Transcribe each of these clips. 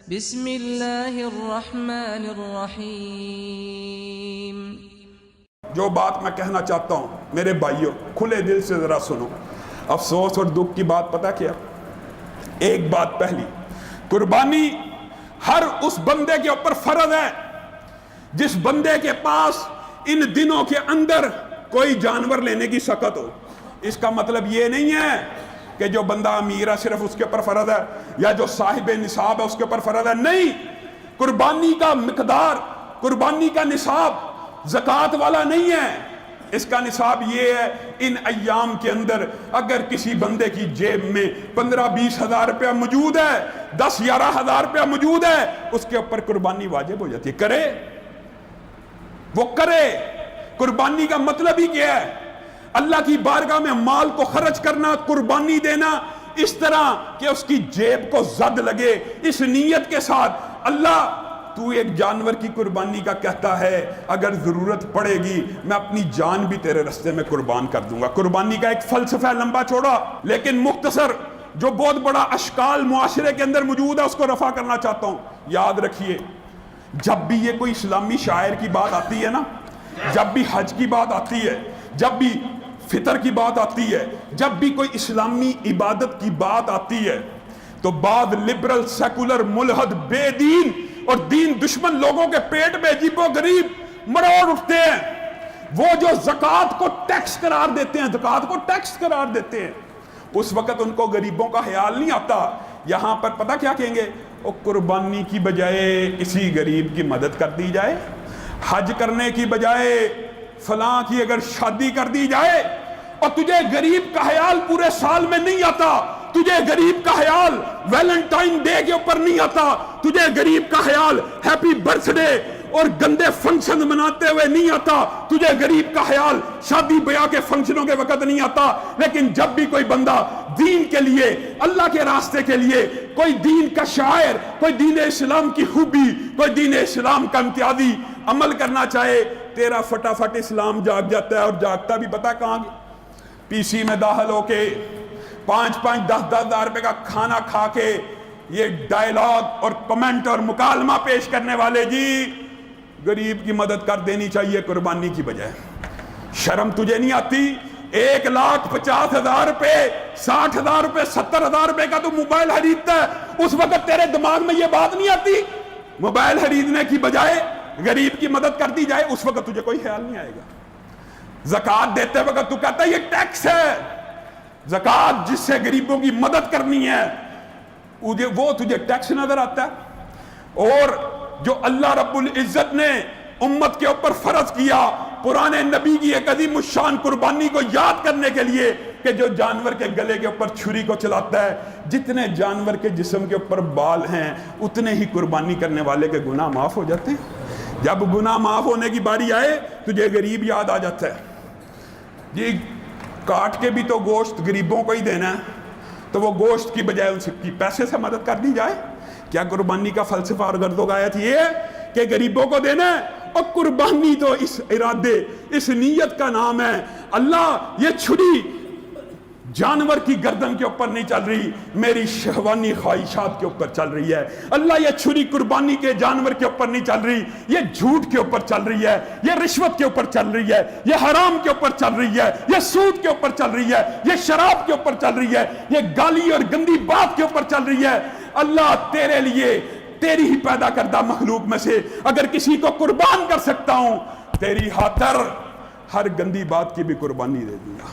بسم اللہ الرحمن الرحیم۔ جو بات میں کہنا چاہتا ہوں میرے بھائیوں، کھلے دل سے ذرا سنو۔ افسوس اور دکھ کی بات پتہ کیا؟ ایک بات پہلی، قربانی ہر اس بندے کے اوپر فرض ہے جس بندے کے پاس ان دنوں کے اندر کوئی جانور لینے کی سخت ہو۔ اس کا مطلب یہ نہیں ہے کہ جو بندہ امیر ہے صرف اس کے اوپر فرض ہے، یا جو صاحب نصاب ہے اس کے اوپر فرض ہے۔ نہیں، قربانی کا مقدار، قربانی کا نصاب زکوٰۃ والا نہیں ہے۔ اس کا نصاب یہ ہے، ان ایام کے اندر اگر کسی بندے کی جیب میں 15-20 ہزار روپیہ موجود ہے، 10-11 ہزار روپیہ موجود ہے، اس کے اوپر قربانی واجب ہو جاتی ہے۔ کرے، وہ کرے۔ قربانی کا مطلب ہی کیا ہے؟ اللہ کی بارگاہ میں مال کو خرچ کرنا، قربانی دینا اس طرح کہ اس کی جیب کو زد لگے، اس نیت کے ساتھ اللہ تو ایک جانور کی قربانی کا کہتا ہے اگر ضرورت پڑے گی میں اپنی جان بھی تیرے رستے میں قربان کر دوں گا۔ قربانی کا ایک فلسفہ لمبا چوڑا لیکن مختصر جو بہت بڑا اشکال معاشرے کے اندر موجود ہے اس کو رفع کرنا چاہتا ہوں۔ یاد رکھیے، جب بھی یہ کوئی اسلامی شاعر کی بات آتی ہے نا، جب بھی حج کی بات آتی ہے، جب بھی فطر کی بات آتی ہے، جب بھی کوئی اسلامی عبادت کی بات آتی ہے، تو بعض لبرل سیکولر ملحد بے دین اور دین دشمن لوگوں کے پیٹ میں عجیب و غریب مروڑ اٹھتے ہیں۔ وہ جو زکوٰۃ کو ٹیکس قرار دیتے ہیں، زکوٰۃ کو ٹیکس قرار دیتے ہیں، اس وقت ان کو غریبوں کا خیال نہیں آتا۔ یہاں پر پتہ کیا کہیں گے؟ وہ قربانی کی بجائے کسی غریب کی مدد کر دی جائے، حج کرنے کی بجائے فلاں کی اگر شادی کر دی جائے، اور تجھے غریب کا خیال پورے سال میں نہیں آتا، تجھے غریب کا خیال ویلنٹائن ڈے کے اوپر نہیں آتا، تجھے غریب کا خیال ہیپی برتھ ڈے اور گندے فنکشن مناتے ہوئے نہیں آتا، تجھے غریب کا خیال شادی بیاہ کے فنکشنوں کے وقت نہیں آتا، لیکن جب بھی کوئی بندہ دین کے لیے، اللہ کے راستے کے لیے، کوئی دین کا شاعر، کوئی دین اسلام کی خوبی، کوئی دین اسلام کا امتیازی عمل کرنا چاہے، تیرا فٹافٹ اسلام جاگ جاتا ہے۔ اور جاگتا بھی پتہ کہاں؟ پی سی میں داخل ہو کے 5-10 ہزار روپے کا کھانا کھا کے یہ ڈائلاگ اور کمنٹ اور مکالمہ پیش کرنے والے، جی غریب کی مدد کر دینی چاہیے قربانی کی بجائے۔ شرم تجھے نہیں آتی؟ 1,50,000 روپے، 60,000 روپے، 70,000 روپے کا تو موبائل خریدتا ہے، اس وقت تیرے دماغ میں یہ بات نہیں آتی موبائل خریدنے کی بجائے غریب کی مدد کر دی جائے؟ اس وقت تجھے کوئی خیال نہیں آئے گا۔ زکوٰۃ دیتے وقت تو کہتا ہے یہ ٹیکس ہے۔ زکوٰۃ جس سے غریبوں کی مدد کرنی ہے وہ تجھے ٹیکس نظر آتا ہے۔ اور جو اللہ رب العزت نے امت کے اوپر فرض کیا پرانے نبی کی ایک عظیم الشان قربانی کو یاد کرنے کے لیے، کہ جو جانور کے گلے کے اوپر چھری کو چلاتا ہے، جتنے جانور کے جسم کے اوپر بال ہیں اتنے ہی قربانی کرنے والے کے گناہ معاف ہو جاتے ہیں۔ جب گناہ معاف ہونے کی باری آئے تجھے غریب یاد آ جاتا ہے، جی کاٹ کے بھی تو گوشت غریبوں کو ہی دینا ہے، تو وہ گوشت کی بجائے ان کی پیسے سے مدد کر دی جائے۔ کیا قربانی کا فلسفہ اور غرض و غایت یہ ہے کہ غریبوں کو دینا ہے؟ اور قربانی تو اس ارادے، اس نیت کا نام ہے۔ اللہ یہ چھری جانور کی گردن کے اوپر نہیں چل رہی، میری شہوانی خواہشات کے اوپر چل رہی ہے۔ اللہ یہ چھری قربانی کے جانور کے اوپر نہیں چل رہی، یہ جھوٹ کے اوپر چل رہی ہے، یہ رشوت کے اوپر چل رہی ہے، یہ حرام کے اوپر چل رہی ہے، یہ سود کے اوپر چل رہی ہے، یہ شراب کے اوپر چل رہی ہے، یہ گالی اور گندی بات کے اوپر چل رہی ہے۔ اللہ تیرے لیے، تیری ہی پیدا کردہ مخلوق میں سے اگر کسی کو قربان کر سکتا ہوں، تیری خاطر ہر گندی بات کی بھی قربانی دے دوں گا،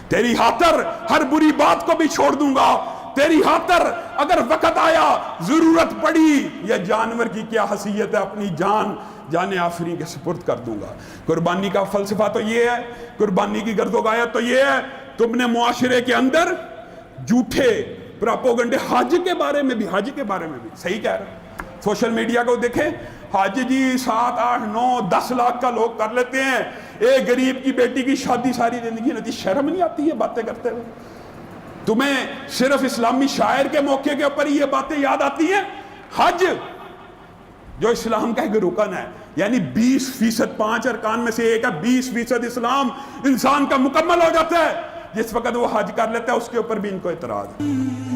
تیری خاطر ہر بری بات کو بھی چھوڑ دوں گا، تیری خاطر اگر وقت آیا، ضرورت پڑی، یہ جانور کی کیا حیثیت ہے، اپنی جان آفرین کے سپرد کر دوں گا۔ قربانی کا فلسفہ تو یہ ہے، قربانی کی غرض و غایت تو یہ ہے۔ تم نے معاشرے کے اندر جھوٹے پراپوگنڈے حج کے بارے میں بھی صحیح کہہ رہا ہے، سوشل میڈیا کو دیکھیں، حج جی 7, 8, 9, 10 لاکھ کا لوگ کر لیتے ہیں، ایک غریب کی بیٹی کی شادی ساری زندگی نہیں، شرم نہیں آتی یہ باتیں کرتے ہوئے؟ تمہیں صرف اسلامی شاعر کے موقع کے اوپر یہ باتیں یاد آتی ہیں؟ حج جو اسلام کا ایک رکن ہے، یعنی 20% 5 ارکان میں سے ایک ہے، 20% اسلام انسان کا مکمل ہو جاتا ہے، جس وقت وہ حج کر لیتا ہے اس کے اوپر بھی ان کو اعتراض ہے۔